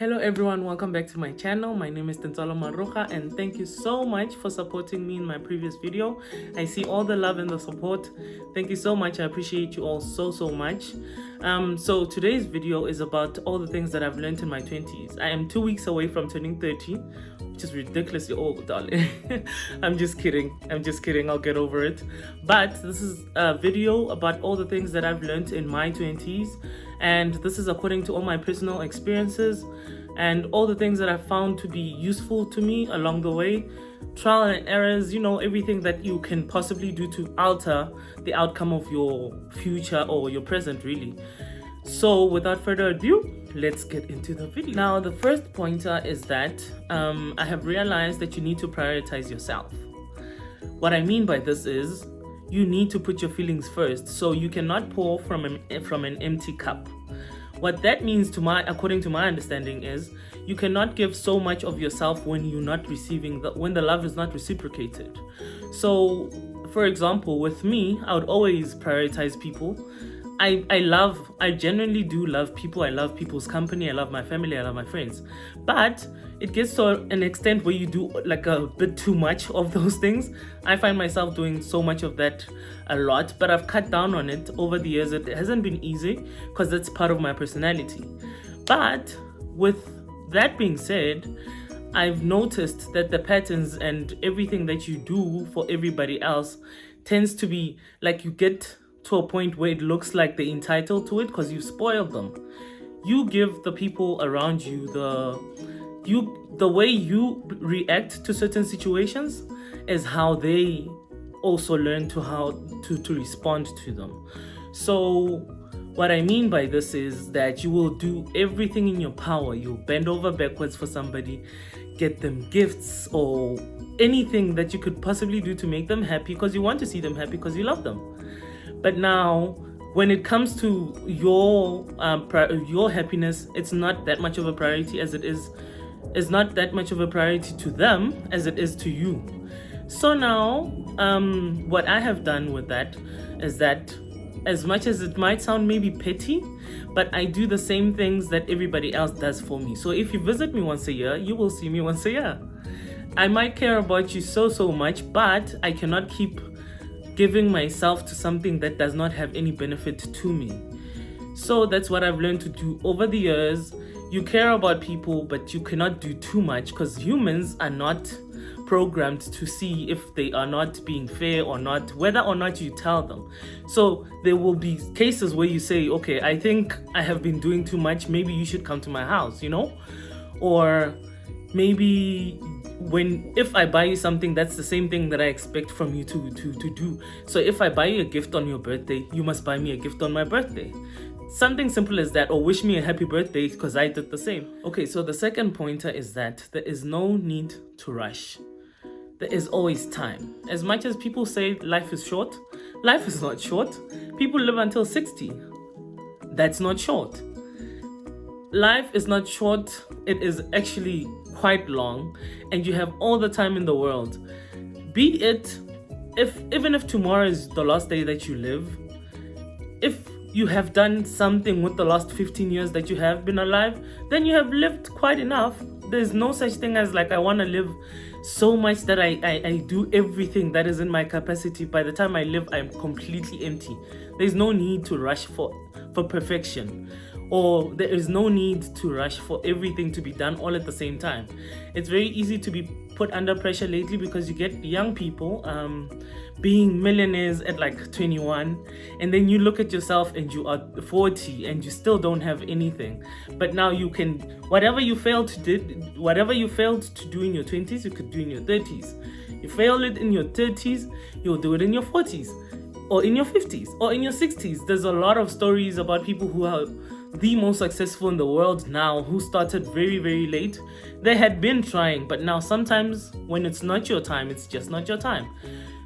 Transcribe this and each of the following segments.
Hello everyone, welcome back to my channel. My name is Tensolo Maruja and thank you so much for supporting me in my previous video. I see all the love and the support. Thank you so much. I appreciate you all so much. So today's video is about all the things that I've learned in my 20s. I am 2 weeks away from turning 30, which is ridiculously old, darling. I'm just kidding. I'll get over it. But this is a video about all the things that I've learned in my 20s. And this is according to all my personal experiences and all the things that I've found to be useful to me along the way. Trial and errors, everything that you can possibly do to alter the outcome of your future or your present, really. So without further ado, let's get into the video. Now, the first pointer is that I have realized that you need to prioritize yourself. What I mean by this is you need to put your feelings first, so you cannot pour from an empty cup. What that means according to my understanding is you cannot give so much of yourself when you're not receiving when the love is not reciprocated. So for example, with me, I would always prioritize people. I genuinely do love people. I love people's company. I love my family. I love my friends. But it gets to an extent where you do like a bit too much of those things. I find myself doing so much of that a lot, but I've cut down on it over the years. It hasn't been easy because that's part of my personality. But with that being said, I've noticed that the patterns and everything that you do for everybody else tends to be like you get to a point where it looks like they're entitled to it because you spoiled them. You give the people around you the way you react to certain situations is how they also learn to respond to them. So what I mean by this is that you will do everything in your power. You'll bend over backwards for somebody, get them gifts or anything that you could possibly do to make them happy because you want to see them happy because you love them. But now, when it comes to your happiness, it's not that much of a priority as it is. It's not that much of a priority to them as it is to you. So now, what I have done with that is that, as much as it might sound maybe petty, but I do the same things that everybody else does for me. So if you visit me once a year, you will see me once a year. I might care about you so much, but I cannot keep giving myself to something that does not have any benefit to me. So that's what I've learned to do over the years. You care about people, but you cannot do too much because humans are not programmed to see if they are not being fair or not, whether or not you tell them. So there will be cases where you say, okay, I think I have been doing too much. Maybe you should come to my house, or maybe if I buy you something, that's the same thing that I expect from you to do. So if I buy you a gift on your birthday, you must buy me a gift on my birthday. Something simple as that, or wish me a happy birthday because I did the same. Okay, so the second pointer is that there is no need to rush. There is always time. As much as people say life is short, life is not short. People live until 60. That's not short. Life is not short. It is actually quite long, and you have all the time in the world. Be it even if tomorrow is the last day that you live, if you have done something with the last 15 years that you have been alive, then you have lived quite enough. There's no such thing as like I want to live so much that I do everything that is in my capacity. By the time I live, I'm completely empty. There's no need to rush for perfection, or there is no need to rush for everything to be done all at the same time. It's very easy to be put under pressure lately because you get young people being millionaires at like 21, and then you look at yourself and you are 40 and you still don't have anything. But now you can, whatever you failed to do in your 20s, you could do in your 30s. You fail it in your 30s, you'll do it in your 40s, or in your 50s, or in your 60s. There's a lot of stories about people who are the most successful in the world now who started very late. They had been trying, but now sometimes when it's not your time, it's just not your time.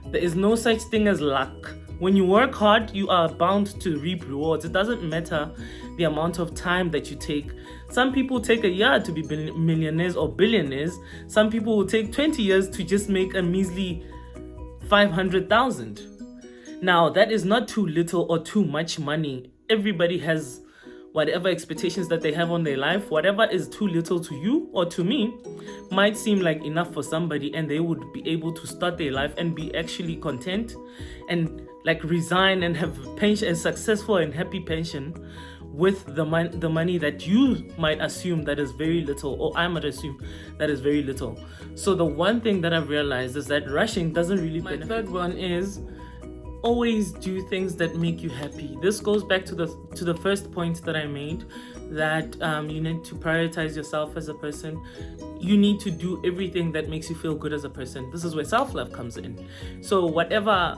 There is no such thing as luck. When you work hard, you are bound to reap rewards. It doesn't matter the amount of time that you take. Some people take a year to be millionaires or billionaires. Some people will take 20 years to just make a measly 500,000. Now, that is not too little or too much money. Everybody has whatever expectations that they have on their life, whatever is too little to you or to me might seem like enough for somebody, and they would be able to start their life and be actually content and like resign and have pension, a successful and happy pension with the money that you might assume that is very little, or I might assume that is very little. So the one thing that I've realized is that rushing doesn't really benefit. My third one is always do things that make you happy. This goes back to the first point that I made, that you need to prioritize yourself as a person. You need to do everything that makes you feel good as a person. This is where self-love comes in. So whatever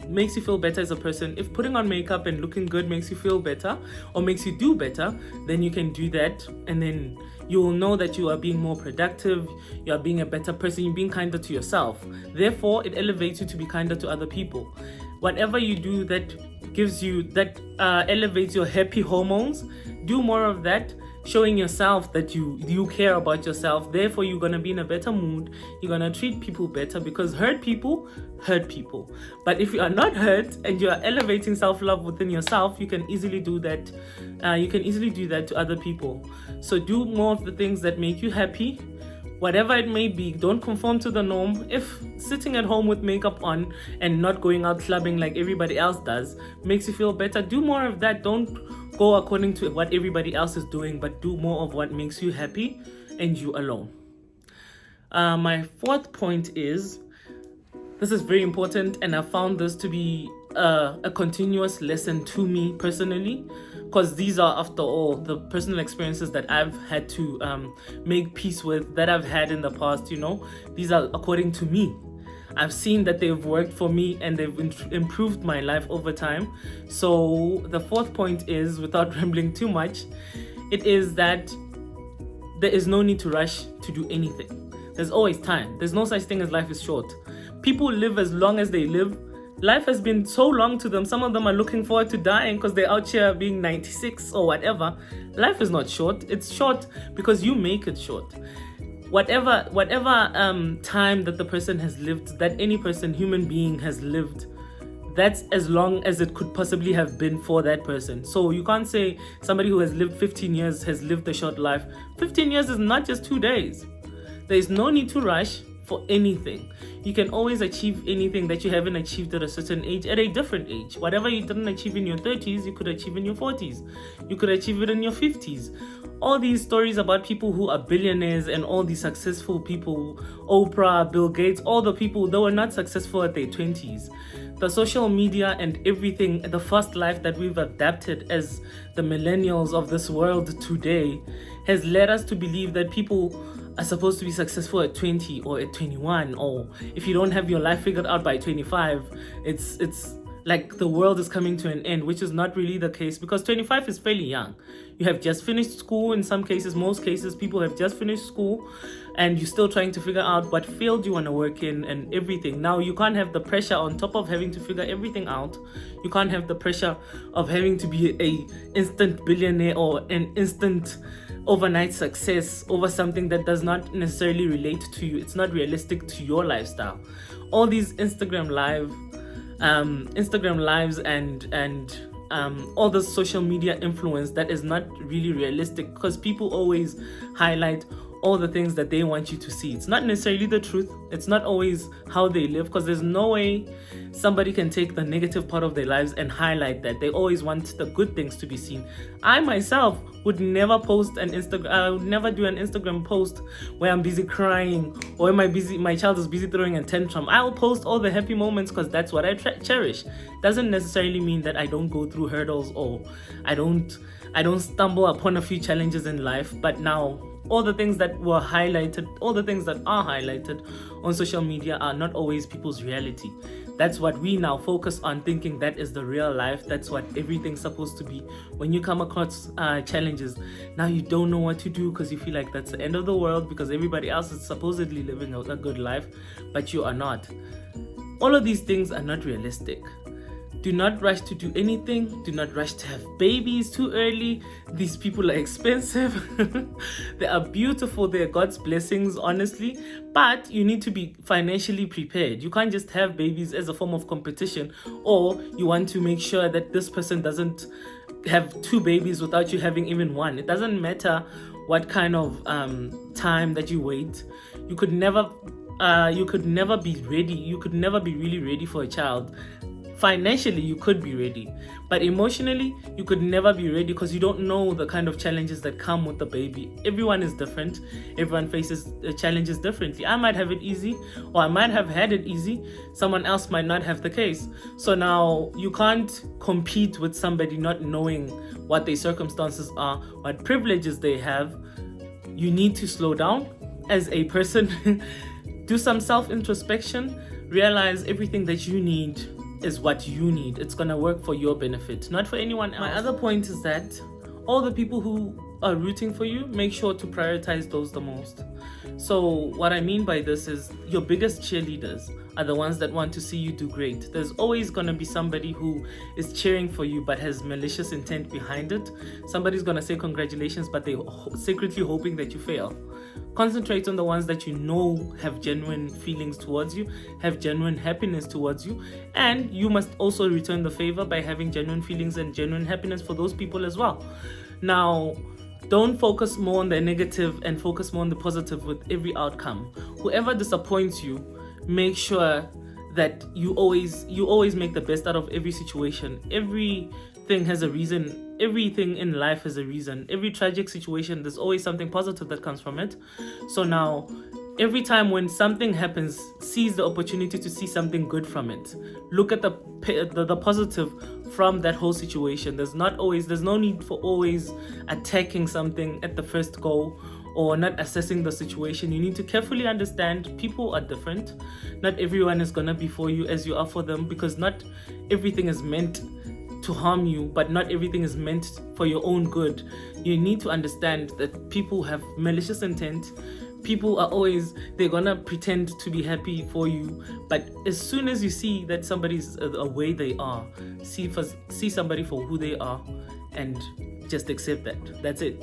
makes you feel better as a person, if putting on makeup and looking good makes you feel better or makes you do better, then you can do that, and then you will know that you are being more productive, you are being a better person, you're being kinder to yourself. Therefore, it elevates you to be kinder to other people. Whatever you do that gives you, that elevates your happy hormones, do more of that, showing yourself that you care about yourself. Therefore, you're going to be in a better mood, you're going to treat people better, because hurt people hurt people. But if you are not hurt and you are elevating self-love within yourself, you can easily do that. You can easily do that to other people. So do more of the things that make you happy, whatever it may be. Don't conform to the norm. If sitting at home with makeup on and not going out clubbing like everybody else does makes you feel better, do more of that. Don't go according to what everybody else is doing, but do more of what makes you happy and you alone. My fourth point is, this is very important, and I found this to be a continuous lesson to me personally, because these are, after all, the personal experiences that I've had to make peace with, that I've had in the past. These are according to me. I've seen that they've worked for me and they've improved my life over time. So the fourth point is, without rambling too much, it is that there is no need to rush to do anything. There's always time. There's no such thing as life is short. People live as long as they live. Life has been so long to them. Some of them are looking forward to dying because they're out here being 96 or whatever. Life is not short. It's short because you make it short. Whatever time that the person has lived, that any person, human being, has lived, that's as long as it could possibly have been for that person. So you can't say somebody who has lived 15 years has lived a short life. 15 years is not just 2 days. There is no need to rush for anything. You can always achieve anything that you haven't achieved at a certain age, at a different age. Whatever you didn't achieve in your 30s, you could achieve in your 40s. You could achieve it in your 50s. All these stories about people who are billionaires and all these successful people, Oprah, Bill Gates, all the people that were not successful at their 20s. The social media and everything, the fast life that we've adapted as the millennials of this world today, has led us to believe that people are supposed to be successful at 20 or at 21, or if you don't have your life figured out by 25, it's like the world is coming to an end, which is not really the case, because 25 is fairly young. You have just finished school. In some cases, most cases, people have just finished school and you're still trying to figure out what field you want to work in and everything. Now, you can't have the pressure on top of having to figure everything out. You can't have the pressure of having to be a instant billionaire or an instant overnight success over something that does not necessarily relate to you. It's not realistic to your lifestyle. All these Instagram lives and all the social media influence that is not really realistic, because people always highlight all the things that they want you to see. It's not necessarily the truth. It's not always how they live, because there's no way somebody can take the negative part of their lives and highlight that. They always want the good things to be seen. I myself would never post I would never do an Instagram post where I'm busy crying or my child is busy throwing a tantrum. I'll post all the happy moments because that's what I cherish. Doesn't necessarily mean that I don't go through hurdles or I don't stumble upon a few challenges in life. But now, all the things that were highlighted, all the things that are highlighted on social media are not always people's reality. That's what we now focus on, thinking that is the real life. That's what everything's supposed to be. When you come across challenges, now you don't know what to do because you feel like that's the end of the world because everybody else is supposedly living a good life, but you are not. All of these things are not realistic. Do not rush to do anything. Do not rush to have babies too early. These people are expensive. They are beautiful. They are God's blessings, honestly. But you need to be financially prepared. You can't just have babies as a form of competition, or you want to make sure that this person doesn't have 2 babies without you having even one. It doesn't matter what kind of time that you wait. You could never be ready. You could never be really ready for a child. Financially, you could be ready, but emotionally, you could never be ready because you don't know the kind of challenges that come with the baby. Everyone is different. Everyone faces challenges differently. I might have it easy, or I might have had it easy. Someone else might not have the case. So now you can't compete with somebody not knowing what their circumstances are, what privileges they have. You need to slow down as a person, do some self-introspection, realize everything that you need is what you need. It's gonna work for your benefit, not for anyone else. My other point is that all the people who are rooting for you, make sure to prioritize those the most. So what I mean by this is your biggest cheerleaders are the ones that want to see you do great. There's always going to be somebody who is cheering for you but has malicious intent behind it. Somebody's going to say congratulations, but they're secretly hoping that you fail. Concentrate on the ones that you know have genuine feelings towards you, have genuine happiness towards you, and you must also return the favor by having genuine feelings and genuine happiness for those people as well. Now, don't focus more on the negative and focus more on the positive with every outcome. Whoever disappoints you, make sure that you always make the best out of every situation. Everything has a reason. Everything in life has a reason. Every tragic situation, there's always something positive that comes from it. So now, every time when something happens, seize the opportunity to see something good from it. Look at the positive from that whole situation. There's no need for always attacking something at the first go or not assessing the situation. You need to carefully understand people are different. Not everyone is gonna be for you as you are for them, because not everything is meant to harm you, but not everything is meant for your own good. You need to understand that people have malicious intent. People are they're gonna pretend to be happy for you, but as soon as you see that somebody's the way they are, see somebody for who they are and just accept that. That's it.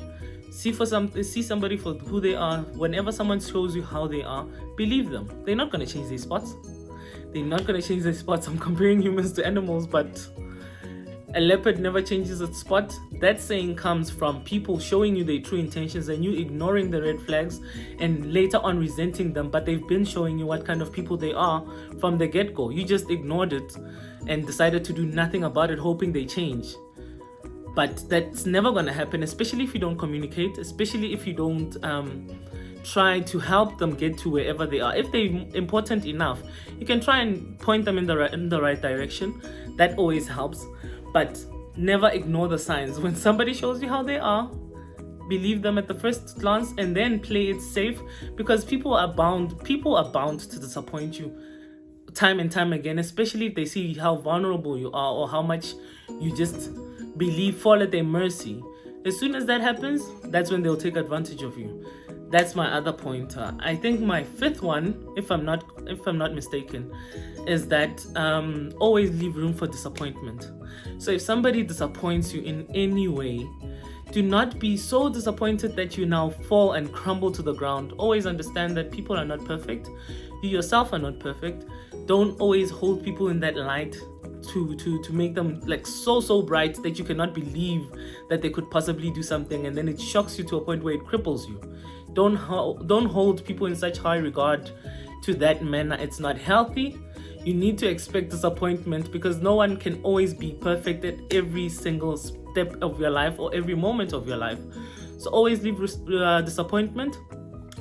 See somebody for who they are. Whenever someone shows you how they are, believe them. They're not gonna change their spots. I'm comparing humans to animals, but a leopard never changes its spot. That saying comes from people showing you their true intentions and you ignoring the red flags and later on resenting them, but they've been showing you what kind of people they are from the get-go. You just ignored it and decided to do nothing about it, hoping they change. But that's never going to happen, especially if you don't communicate, especially if you don't try to help them get to wherever they are. If they're important enough, you can try and point them in the right direction. That always helps. But never ignore the signs. When somebody shows you how they are, believe them at the first glance and then play it safe, because people are bound to disappoint you time and time again, especially if they see how vulnerable you are or how much you just fall at their mercy. As soon as that happens, that's when they'll take advantage of you. That's my other pointer. I think my fifth one, if I'm not mistaken, is that always leave room for disappointment. So if somebody disappoints you in any way, do not be so disappointed that you now fall and crumble to the ground. Always understand that people are not perfect. You yourself are not perfect. Don't always hold people in that light to make them like so bright that you cannot believe that they could possibly do something, and then it shocks you to a point where it cripples you. Don't hold people in such high regard to that manner. It's not healthy. You need to expect disappointment, because no one can always be perfect at every single step of your life or every moment of your life. So always leave disappointment.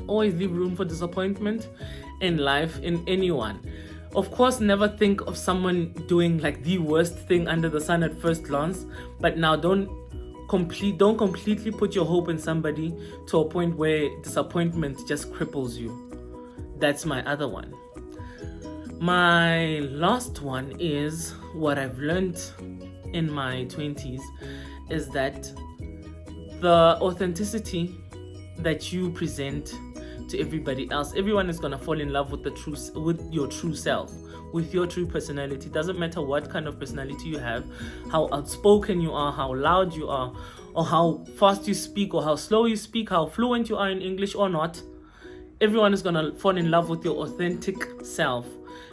Always leave room for disappointment in life, in anyone. Of course, never think of someone doing like the worst thing under the sun at first glance, but now don't completely put your hope in somebody to a point where disappointment just cripples you. That's my other one. My last one is what I've learned in my 20s is that the authenticity that you present to everybody else, everyone is going to fall in love with your true self, with your true personality. Doesn't matter what kind of personality you have, how outspoken you are, how loud you are, or how fast you speak, or how slow you speak, how fluent you are in English or not. Everyone is going to fall in love with your authentic self.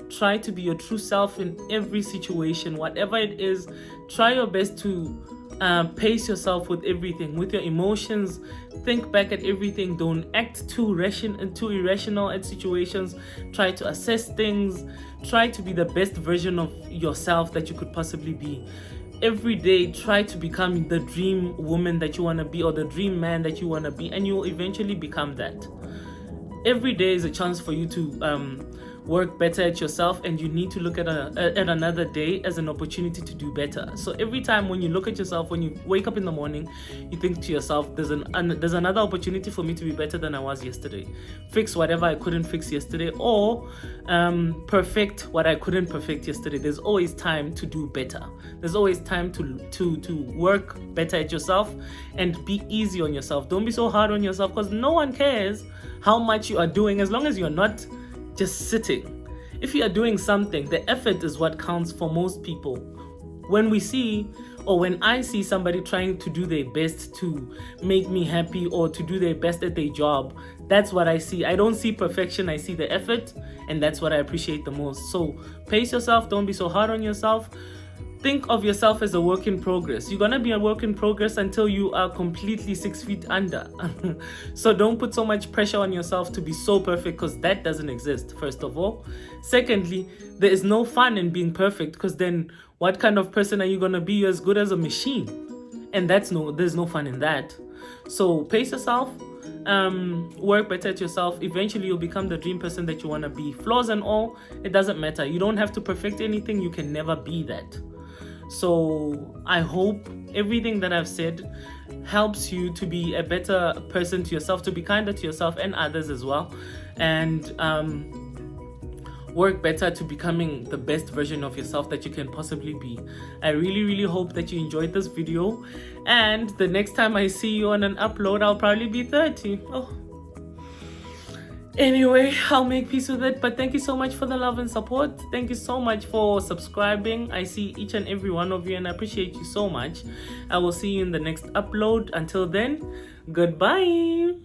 Try to be your true self in every situation, whatever it is. Try your best to Pace yourself with everything, with your emotions. Think back at everything. Don't act too irrational at situations. Try to assess things. Try to be the best version of yourself that you could possibly be. Every day, try to become the dream woman that you want to be, or the dream man that you want to be, and you will eventually become that. Every day is a chance for you to work better at yourself, and you need to look at another day as an opportunity to do better. So every time when you look at yourself, when you wake up in the morning, you think to yourself, there's another opportunity for me to be better than I was yesterday. Fix whatever I couldn't fix yesterday, or perfect what I couldn't perfect yesterday. There's always time to do better. There's always time to work better at yourself and be easy on yourself. Don't be so hard on yourself, because no one cares how much you are doing as long as you're not just sitting. If you are doing something, the effort is what counts for most people. When we see, or when I see somebody trying to do their best to make me happy or to do their best at their job, that's what I see. I don't see perfection, I see the effort, and that's what I appreciate the most. So pace yourself, don't be so hard on yourself. Think of yourself as a work in progress. You're gonna be a work in progress until you are completely 6 feet under. So don't put so much pressure on yourself to be so perfect, because that doesn't exist, first of all. Secondly, there is no fun in being perfect, because then what kind of person are you gonna be? You're as good as a machine, and there's no fun in that. So pace yourself, work better at yourself. Eventually you'll become the dream person that you want to be. Flaws and all, it doesn't matter. You don't have to perfect anything. You can never be that. So I hope everything that I've said helps you to be a better person to yourself, to be kinder to yourself and others as well, and work better to becoming the best version of yourself that you can possibly be. I really hope that you enjoyed this video, and the next time I see you on an upload, I'll probably be 30. Anyway, I'll make peace with it. But thank you so much for the love and support. Thank you so much for subscribing. I see each and every one of you, and I appreciate you so much. I will see you in the next upload. Until then, goodbye.